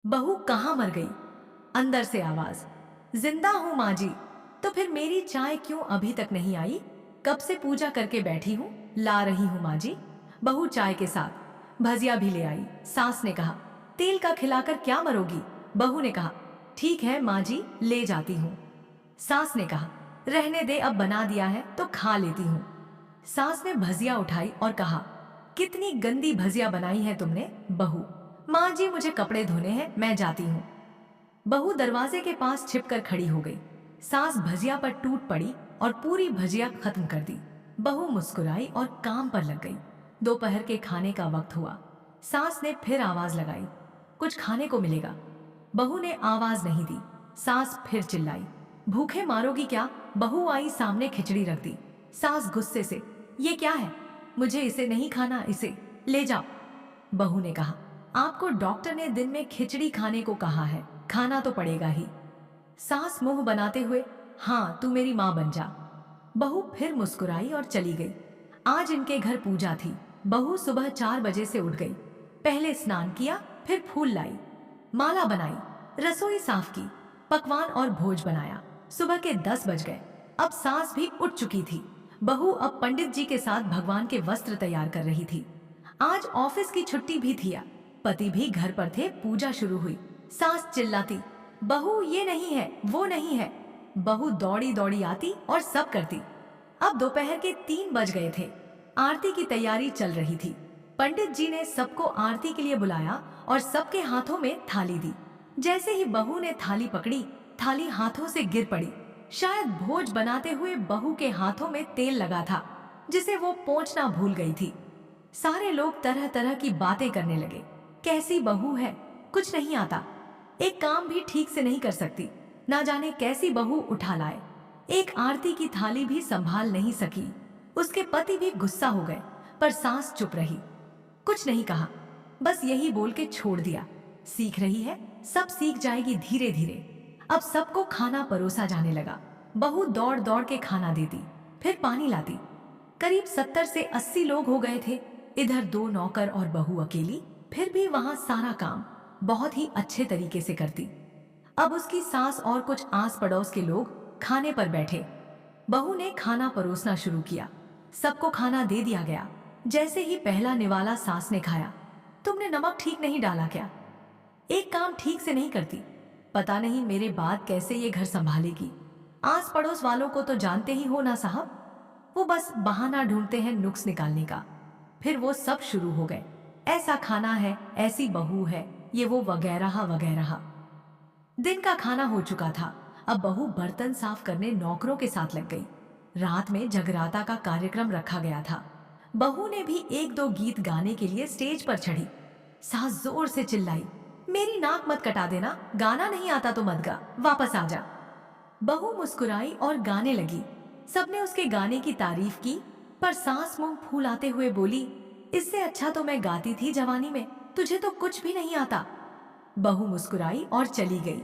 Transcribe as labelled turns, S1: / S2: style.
S1: बहू कहाँ मर गई? अंदर से आवाज, जिंदा हूं माँ जी। तो फिर मेरी चाय क्यों अभी तक नहीं आई? कब से पूजा करके बैठी हूँ, ला रही हूँ माँ जी। बहू चाय के साथ भजिया भी ले आई। सास ने कहा, तेल का खिलाकर क्या मरोगी? बहू ने कहा, ठीक है माँ जी, ले जाती हूँ। सास ने कहा, रहने दे, अब बना दिया है तो खा लेती हूँ। सास ने भजिया उठाई और कहा, कितनी गंदी भजिया बनाई है तुमने। बहू, माँ जी मुझे कपड़े धोने हैं, मैं जाती हूँ। बहू दरवाजे के पास छिपकर खड़ी हो गई। सास भजिया पर टूट पड़ी और पूरी भजिया खत्म कर दी। बहू मुस्कुराई और काम पर लग गई। दोपहर के खाने का वक्त हुआ। सास ने फिर आवाज लगाई, कुछ खाने को मिलेगा? बहू ने आवाज नहीं दी। सास फिर चिल्लाई, भूखे मारोगी क्या? बहू आई सामने, खिचड़ी रख दी। सास गुस्से से, ये क्या है? मुझे इसे नहीं खाना, इसे ले जाओ। बहू ने कहा, आपको डॉक्टर ने दिन में खिचड़ी खाने को कहा है, खाना तो पड़ेगा ही। सास मुंह बनाते हुए, हाँ तू मेरी माँ बन जा। बहू फिर मुस्कुराई और चली गई। आज इनके घर पूजा थी। बहू सुबह 4 बजे से उठ गई। पहले स्नान किया, फिर फूल लाई, माला बनाई, रसोई साफ की, पकवान और भोज बनाया। सुबह के 10 बज गए। अब सास भी उठ चुकी थी। बहू अब पंडित जी के साथ भगवान के वस्त्र तैयार कर रही थी। आज ऑफिस की छुट्टी भी थी। पति भी घर पर थे। पूजा शुरू हुई। सास चिल्लाती, बहू ये नहीं है, वो नहीं है। बहू दौड़ी दौड़ी आती और सब करती। अब दोपहर के 3 बज गए थे। आरती की तैयारी चल रही थी। पंडित जी ने सबको आरती के लिए बुलाया और सबके हाथों में थाली दी। जैसे ही बहू ने थाली पकड़ी, थाली हाथों से गिर पड़ी। शायद भोज बनाते हुए बहू के हाथों में तेल लगा था, जिसे वो पोंछना भूल गई थी। सारे लोग तरह तरह की बातें करने लगे। कैसी बहू है, कुछ नहीं आता, एक काम भी ठीक से नहीं कर सकती, ना जाने कैसी बहू उठा लाए, एक आरती की थाली भी संभाल नहीं सकी। उसके पति भी गुस्सा हो गए, पर सास चुप रही, कुछ नहीं कहा, बस यही बोल के छोड़ दिया, सीख रही है, सब सीख जाएगी धीरे धीरे। अब सबको खाना परोसा जाने लगा। बहू दौड़ दौड़ के खाना देती, फिर पानी लाती। करीब 70 से 80 लोग हो गए थे। इधर 2 नौकर और बहू अकेली, फिर भी वहां सारा काम बहुत ही अच्छे तरीके से करती। अब उसकी सास और कुछ आस पड़ोस के लोग खाने पर बैठे। बहू ने खाना परोसना शुरू किया। सबको खाना दे दिया गया। जैसे ही पहला निवाला सास ने खाया, तुमने नमक ठीक नहीं डाला क्या? एक काम ठीक से नहीं करती, पता नहीं मेरे बाद कैसे ये घर संभालेगी। आस पड़ोस वालों को तो जानते ही हो ना साहब, वो बस बहाना ढूंढते हैं नुक्स निकालने का। फिर वो सब शुरू हो गए, ऐसा खाना है, ऐसी बहू है, ये वो वगैरह वगैरह। दिन का खाना हो चुका था। अब बहू बर्तन साफ करने नौकरों के साथ लग गई। रात में जगराता का कार्यक्रम रखा गया था। बहू ने भी 1-2 गीत गाने के लिए स्टेज पर चढ़ी। सास जोर से चिल्लाई, मेरी नाक मत कटा देना, गाना नहीं आता तो मत गा, वापस आ जा। बहू मुस्कुराई और गाने लगी। सबने उसके गाने की तारीफ की, पर सास मुंह फूलाते हुए बोली, इससे अच्छा तो मैं गाती थी जवानी में, तुझे तो कुछ भी नहीं आता। बहू मुस्कुराई और चली गई।